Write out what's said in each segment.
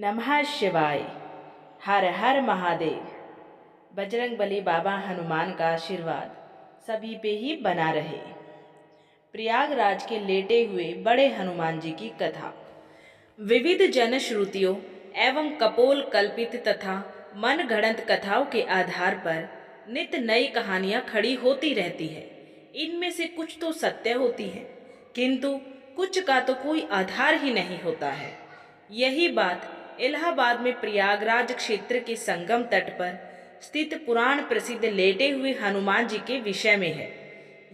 नमः शिवाय। हर हर महादेव। बजरंगबली बाबा हनुमान का आशीर्वाद सभी पे ही बना रहे। प्रयागराज के लेटे हुए बड़े हनुमान जी की कथा विविध जन श्रुतियों एवं कपोल कल्पित तथा मन गढ़ंत कथाओं के आधार पर नित नई कहानियां खड़ी होती रहती है। इनमें से कुछ तो सत्य होती है, किंतु कुछ का तो कोई आधार ही नहीं होता है। यही बात इलाहाबाद में प्रयागराज क्षेत्र के संगम तट पर स्थित पुराण प्रसिद्ध लेटे हुए हनुमान जी के विषय में है।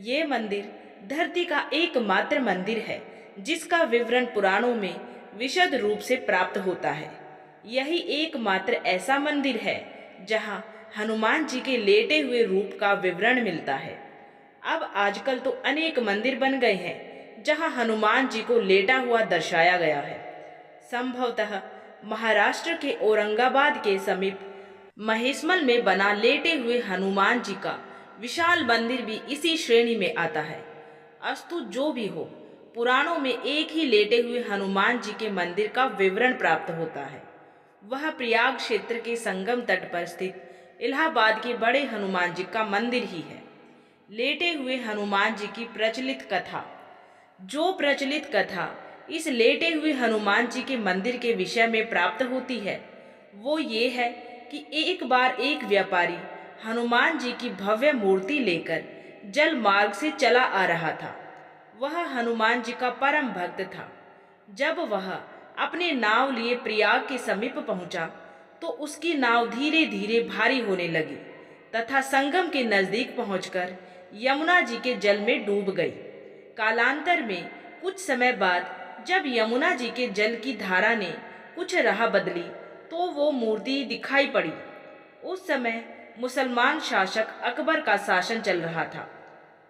ये मंदिर धरती का एकमात्र मंदिर है जिसका विवरण पुराणों में विशद रूप से प्राप्त होता है। यही एकमात्र ऐसा मंदिर है जहां हनुमान जी के लेटे हुए रूप का विवरण मिलता है। अब आजकल तो अनेक मंदिर बन गए हैं जहां हनुमान जी को लेटा हुआ दर्शाया गया है। संभवतः महाराष्ट्र के औरंगाबाद के समीप महेशमल में बना लेटे हुए हनुमान जी का विशाल मंदिर भी इसी श्रेणी में आता है। अस्तु जो भी हो, पुराणों में एक ही लेटे हुए हनुमान जी के मंदिर का विवरण प्राप्त होता है। वह प्रयाग क्षेत्र के संगम तट पर स्थित इलाहाबाद के बड़े हनुमान जी का मंदिर ही है। लेटे हुए हनुमान जी की प्रचलित कथा। जो प्रचलित कथा इस लेटे हुए हनुमान जी के मंदिर के विषय में प्राप्त होती है वो ये है कि एक बार एक व्यापारी हनुमान जी की भव्य मूर्ति लेकर जल मार्ग से चला आ रहा था। वह हनुमान जी का परम भक्त था। जब वह अपने नाव लिए प्रयाग के समीप पहुंचा तो उसकी नाव धीरे धीरे भारी होने लगी तथा संगम के नजदीक पहुंचकर यमुना जी के जल में डूब गई। कालांतर में कुछ समय बाद जब यमुना जी के जल की धारा ने कुछ राह बदली तो वो मूर्ति दिखाई पड़ी। उस समय मुसलमान शासक अकबर का शासन चल रहा था।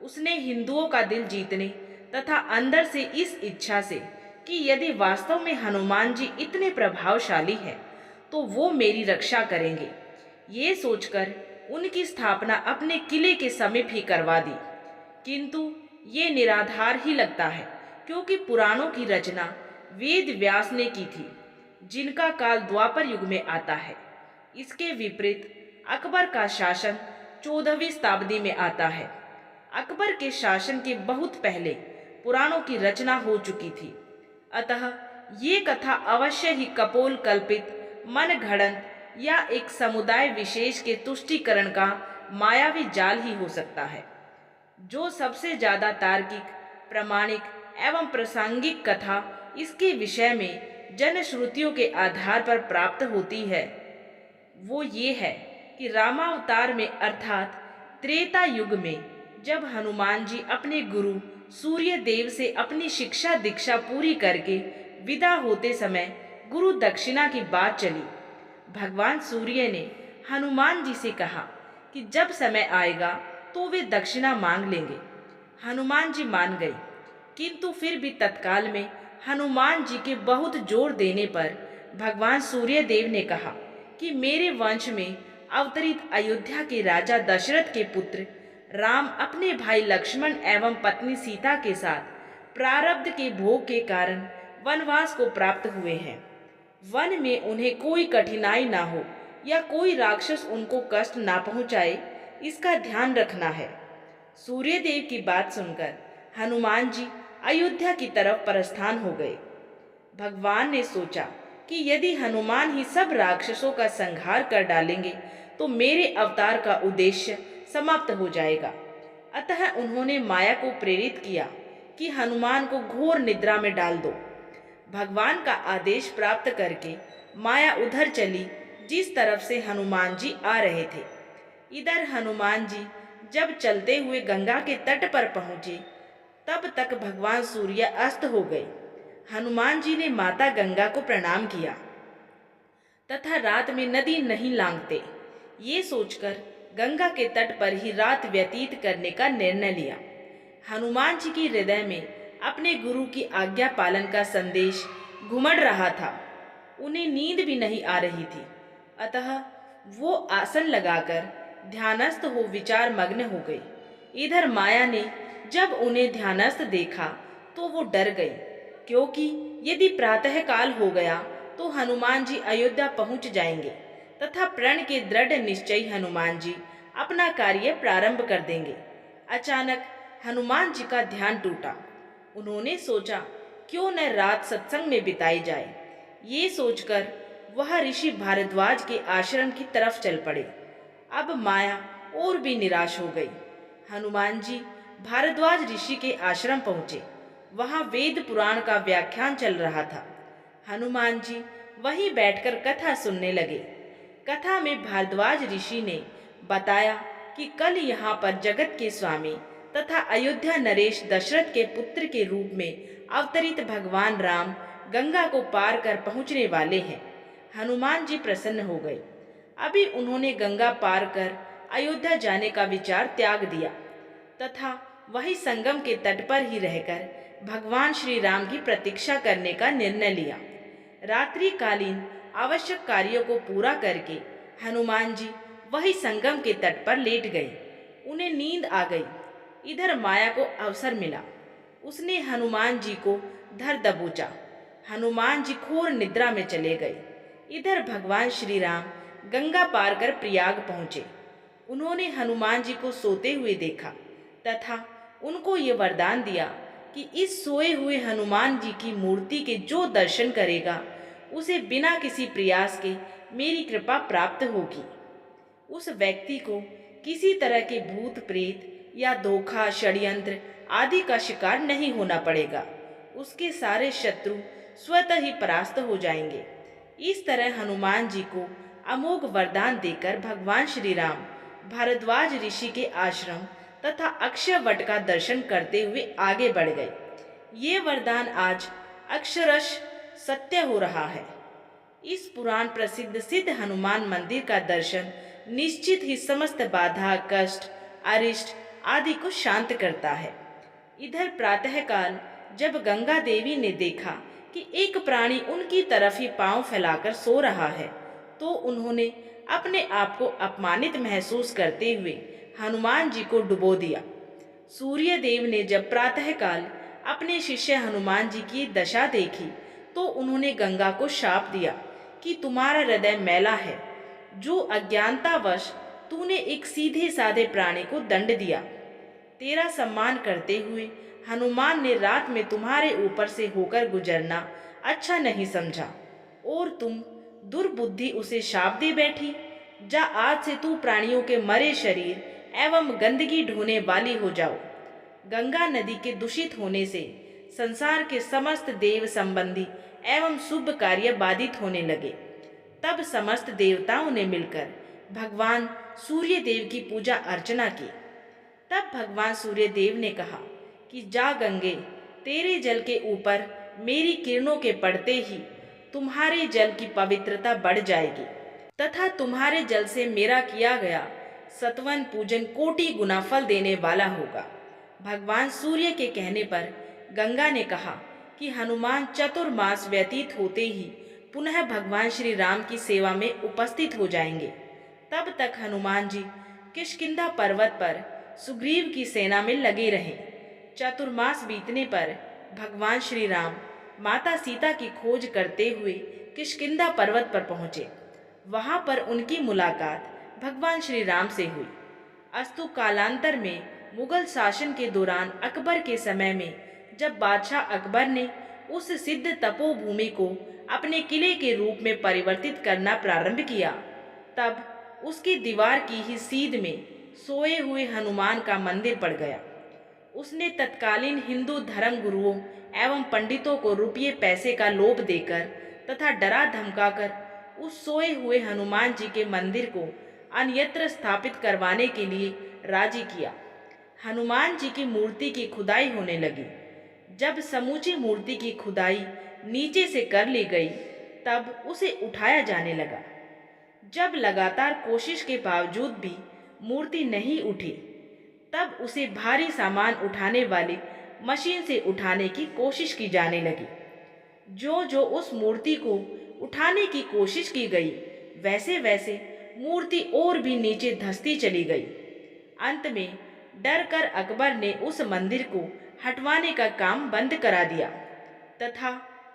उसने हिंदुओं का दिल जीतने तथा अंदर से इस इच्छा से कि यदि वास्तव में हनुमान जी इतने प्रभावशाली हैं तो वो मेरी रक्षा करेंगे, ये सोचकर उनकी स्थापना अपने किले के समीप ही करवा दी। किंतु ये निराधार ही लगता है, क्योंकि पुराणों की रचना वेद व्यास ने की थी जिनका काल द्वापर युग में आता है। इसके विपरीत अकबर का शासन 14वीं शताब्दी में आता है। अकबर के शासन के बहुत पहले पुराणों की रचना हो चुकी थी। अतः ये कथा अवश्य ही कपोल कल्पित, मन घड़ंत या एक समुदाय विशेष के तुष्टीकरण का मायावी जाल ही हो सकता है। जो सबसे ज्यादा तार्किक, प्रामाणिक एवं प्रासंगिक कथा इसके विषय में जनश्रुतियों के आधार पर प्राप्त होती है वो ये है कि रामावतार में अर्थात त्रेता युग में जब हनुमान जी अपने गुरु सूर्य देव से अपनी शिक्षा दीक्षा पूरी करके विदा होते समय गुरु दक्षिणा की बात चली। भगवान सूर्य ने हनुमान जी से कहा कि जब समय आएगा तो वे दक्षिणा मांग लेंगे। हनुमान जी मान गए, किंतु फिर भी तत्काल में हनुमान जी के बहुत जोर देने पर भगवान सूर्य देव ने कहा कि मेरे वंश में अवतरित अयोध्या के राजा दशरथ के पुत्र राम अपने भाई लक्ष्मण एवं पत्नी सीता के साथ प्रारब्ध के भोग के कारण वनवास को प्राप्त हुए हैं। वन में उन्हें कोई कठिनाई ना हो या कोई राक्षस उनको कष्ट ना पहुंचाए, इसका ध्यान रखना है। सूर्यदेव की बात सुनकर हनुमान जी अयोध्या की तरफ प्रस्थान हो गए। भगवान ने सोचा कि यदि हनुमान ही सब राक्षसों का संहार कर डालेंगे तो मेरे अवतार का उद्देश्य समाप्त हो जाएगा। अतः उन्होंने माया को प्रेरित किया कि हनुमान को घोर निद्रा में डाल दो। भगवान का आदेश प्राप्त करके माया उधर चली जिस तरफ से हनुमान जी आ रहे थे। इधर हनुमान जी जब चलते हुए गंगा के तट पर पहुंचे तब तक भगवान सूर्य अस्त हो गए। हनुमान जी ने माता गंगा को प्रणाम किया तथा रात में नदी नहीं लांघते, ये सोचकर गंगा के तट पर ही रात व्यतीत करने का निर्णय लिया। हनुमान जी के हृदय में अपने गुरु की आज्ञा पालन का संदेश घुमड़ रहा था। उन्हें नींद भी नहीं आ रही थी, अतः वो आसन लगाकर ध्यानस्थ हो विचार मग्न हो गई। इधर माया ने जब उन्हें ध्यानस्थ देखा तो वो डर गई, क्योंकि यदि प्रातः काल हो गया तो हनुमान जी अयोध्या पहुंच जाएंगे तथा प्रण के दृढ़ निश्चयी हनुमान जी अपना कार्य प्रारंभ कर देंगे। अचानक हनुमान जी का ध्यान टूटा। उन्होंने सोचा, क्यों न रात सत्संग में बिताई जाए। ये सोचकर वह ऋषि भारद्वाज के आश्रम की तरफ चल पड़े। अब माया और भी निराश हो गई। हनुमान जी भारद्वाज ऋषि के आश्रम पहुंचे। वहां वेद पुराण का व्याख्यान चल रहा था। हनुमान जी वहीं बैठकर कथा सुनने लगे। कथा में भारद्वाज ऋषि ने बताया कि कल यहाँ पर जगत के स्वामी तथा अयोध्या नरेश दशरथ के पुत्र के रूप में अवतरित भगवान राम गंगा को पार कर पहुँचने वाले हैं। हनुमान जी प्रसन्न हो गए। अभी उन्होंने गंगा पार कर अयोध्या जाने का विचार त्याग दिया तथा वही संगम के तट पर ही रहकर भगवान श्री राम की प्रतीक्षा करने का निर्णय लिया। रात्रिकालीन आवश्यक कार्यों को पूरा करके हनुमान जी वही संगम के तट पर लेट गए। उन्हें नींद आ गई। इधर माया को अवसर मिला। उसने हनुमान जी को धर दबोचा। हनुमान जी घोर निद्रा में चले गए। इधर भगवान श्री राम गंगा पार कर प्रयाग पहुंचे। उन्होंने हनुमान जी को सोते हुए देखा तथा उनको ये वरदान दिया कि इस सोए हुए हनुमान जी की मूर्ति के जो दर्शन करेगा उसे बिना किसी प्रयास के मेरी कृपा प्राप्त होगी। उस व्यक्ति को किसी तरह के भूत प्रेत या धोखा षड्यंत्र आदि का शिकार नहीं होना पड़ेगा। उसके सारे शत्रु स्वतः ही परास्त हो जाएंगे। इस तरह हनुमान जी को अमोघ वरदान देकर भगवान श्री राम भारद्वाज ऋषि के आश्रम तथा अक्षय वट का दर्शन करते हुए आगे बढ़ गए। ये वरदान आज अक्षरश सत्य हो रहा है। इस पुराण प्रसिद्ध सिद्ध हनुमान मंदिर का दर्शन निश्चित ही समस्त बाधा, कष्ट, अरिष्ट आदि को शांत करता है। इधर प्रातःकाल जब गंगा देवी ने देखा कि एक प्राणी उनकी तरफ ही पांव फैलाकर सो रहा है, तो उन्होंने अपने आप को अपमानित महसूस करते हुए हनुमान जी को डुबो दिया। सूर्य देव ने जब प्रातःकाल अपने शिष्य हनुमान जी की दशा देखी तो उन्होंने गंगा को शाप दिया कि तुम्हारा हृदय मैला है, जो अज्ञानतावश तूने एक सीधे साधे प्राणी को दंड दिया। तेरा सम्मान करते हुए हनुमान ने रात में तुम्हारे ऊपर से होकर गुजरना अच्छा नहीं समझा और तुम दुर्बुद्धि उसे शाप दे बैठी। जा, आज से तू प्राणियों के मरे शरीर एवं गंदगी ढोने वाली हो जाओ। गंगा नदी के दूषित होने से संसार के समस्त देव संबंधी एवं शुभ कार्य बाधित होने लगे। तब समस्त देवताओं ने मिलकर भगवान सूर्य देव की पूजा अर्चना की। तब भगवान सूर्य देव ने कहा कि जा गंगे, तेरे जल के ऊपर मेरी किरणों के पड़ते ही तुम्हारे जल की पवित्रता बढ़ जाएगी तथा तुम्हारे जल से मेरा किया गया सतवन पूजन कोटि गुना फल देने वाला होगा। भगवान सूर्य के कहने पर गंगा ने कहा कि हनुमान चतुर्मास व्यतीत होते ही पुनः भगवान श्री राम की सेवा में उपस्थित हो जाएंगे। तब तक हनुमान जी किष्किंधा पर्वत पर सुग्रीव की सेना में लगे रहे। चतुर्मास बीतने पर भगवान श्री राम माता सीता की खोज करते हुए किष्किंधा पर्वत पर पहुँचे। वहाँ पर उनकी मुलाकात भगवान श्री राम से हुई। अस्तु कालांतर में मुगल शासन के दौरान अकबर के समय में जब बादशाह अकबर ने उस सिद्ध तपोभूमि को अपने किले के रूप में परिवर्तित करना प्रारंभ किया, तब उसकी दीवार की ही सीध में सोए हुए हनुमान का मंदिर पड़ गया। उसने तत्कालीन हिंदू धर्म गुरुओं एवं पंडितों को रुपये पैसे का लोभ देकर तथा डरा धमकाकर उस सोए हुए हनुमान जी के मंदिर को अन्यत्र स्थापित करवाने के लिए राजी किया। हनुमान जी की मूर्ति की खुदाई होने लगी। जब समूची मूर्ति की खुदाई नीचे से कर ली गई, तब उसे उठाया जाने लगा। जब लगातार कोशिश के बावजूद भी मूर्ति नहीं उठी, तब उसे भारी सामान उठाने वाली मशीन से उठाने की कोशिश की जाने लगी। जो जो उस मूर्ति को उठाने की कोशिश की गई, वैसे वैसे मूर्ति और भी नीचे धंसती चली गई। अंत में डर कर अकबर ने उस मंदिर को हटवाने का काम बंद करा दिया तथा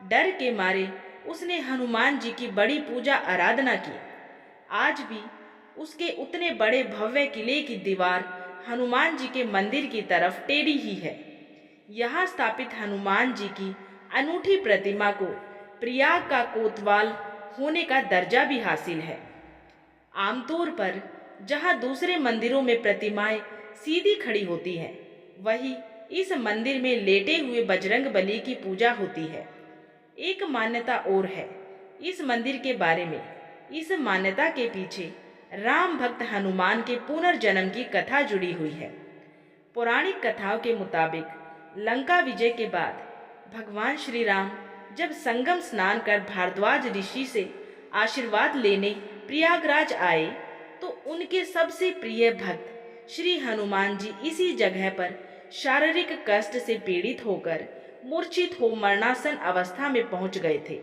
डर के मारे उसने हनुमान जी की बड़ी पूजा आराधना की। आज भी उसके उतने बड़े भव्य किले की दीवार हनुमान जी के मंदिर की तरफ टेढ़ी ही है। यहाँ स्थापित हनुमान जी की अनूठी प्रतिमा को प्रयाग का कोतवाल होने का दर्जा भी हासिल है। आमतौर पर जहाँ दूसरे मंदिरों में प्रतिमाएं सीधी खड़ी होती हैं, वहीं इस मंदिर में लेटे हुए बजरंगबली की पूजा होती है। एक मान्यता और है इस मंदिर के बारे में। इस मान्यता के पीछे राम भक्त हनुमान के पुनर्जन्म की कथा जुड़ी हुई है। पौराणिक कथाओं के मुताबिक लंका विजय के बाद भगवान श्री राम जब संगम स्नान कर भारद्वाज ऋषि से आशीर्वाद लेने प्रयागराज आए, तो उनके सबसे प्रिय भक्त श्री हनुमान जी इसी जगह पर शारीरिक कष्ट से पीड़ित होकर मूर्छित हो मरणासन अवस्था में पहुंच गए थे।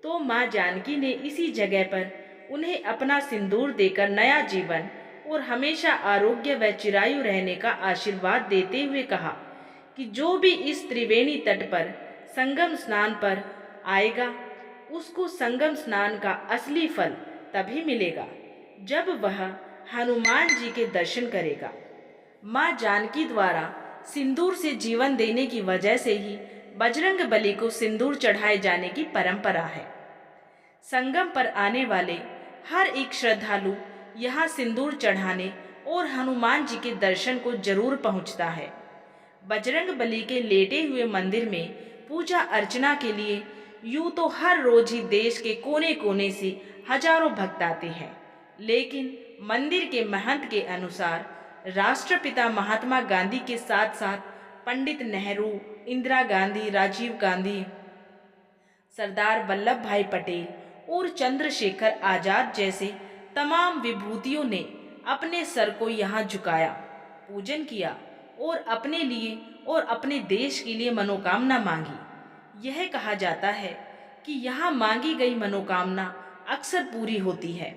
तो मां जानकी ने इसी जगह पर उन्हें अपना सिंदूर देकर नया जीवन और हमेशा आरोग्य व चिरायु रहने का आशीर्वाद देते हुए कहा कि जो भी इस त्रिवेणी तट पर संगम स्नान पर आएगा, उसको संगम स्नान का असली फल तभी मिलेगा जब वह हनुमान जी के दर्शन करेगा। मां जानकी द्वारा सिंदूर से जीवन देने की वजह से ही बजरंगबली को सिंदूर चढ़ाए जाने की परंपरा है। संगम पर आने वाले हर एक श्रद्धालु यहाँ सिंदूर चढ़ाने और हनुमान जी के दर्शन को जरूर पहुँचता है। बजरंगबली के लेटे हुए मंदिर में पूजा अर्चना के लिए यूं तो हर रोज ही देश के कोने कोने से हजारों भक्त आते हैं, लेकिन मंदिर के महंत के अनुसार राष्ट्रपिता महात्मा गांधी के साथ साथ पंडित नेहरू, इंदिरा गांधी, राजीव गांधी, सरदार वल्लभ भाई पटेल और चंद्रशेखर आजाद जैसे तमाम विभूतियों ने अपने सर को यहाँ झुकाया, पूजन किया और अपने लिए और अपने देश के लिए मनोकामना मांगी। यह कहा जाता है कि यहाँ मांगी गई मनोकामना अक्सर पूरी होती है।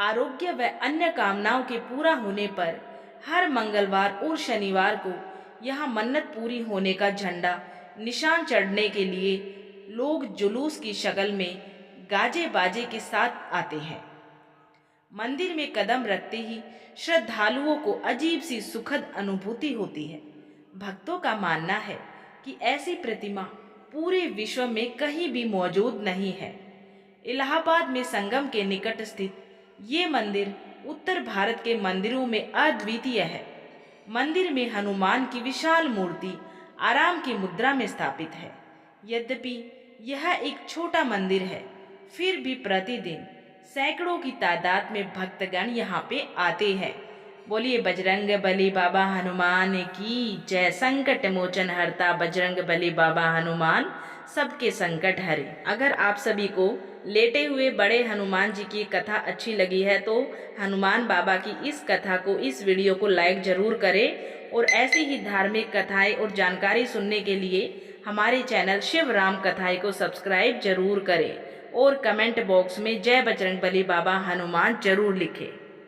आरोग्य व अन्य कामनाओं के पूरा होने पर हर मंगलवार और शनिवार को यहाँ मन्नत पूरी होने का झंडा निशान चढ़ने के लिए लोग जुलूस की शक्ल में गाजे बाजे के साथ आते हैं। मंदिर में कदम रखते ही श्रद्धालुओं को अजीब सी सुखद अनुभूति होती है। भक्तों का मानना है कि ऐसी प्रतिमा पूरे विश्व में कहीं भी मौजूद नहीं है। इलाहाबाद में संगम के निकट स्थित ये मंदिर उत्तर भारत के मंदिरों में अद्वितीय है। मंदिर में हनुमान की विशाल मूर्ति आराम की मुद्रा में स्थापित है। यद्यपि यह एक छोटा मंदिर है, फिर भी प्रतिदिन सैकड़ों की तादाद में भक्तगण यहाँ पे आते हैं। बोलिए बजरंगबली बाबा हनुमान की जय। संकट मोचन हरता बजरंगबली बाबा हनुमान सबके संकट हरे। अगर आप सभी को लेटे हुए बड़े हनुमान जी की कथा अच्छी लगी है तो हनुमान बाबा की इस कथा को, इस वीडियो को लाइक जरूर करें और ऐसी ही धार्मिक कथाएं और जानकारी सुनने के लिए हमारे चैनल शिव राम कथाएं को सब्सक्राइब जरूर करें और कमेंट बॉक्स में जय बजरंगबली बाबा हनुमान जरूर लिखें।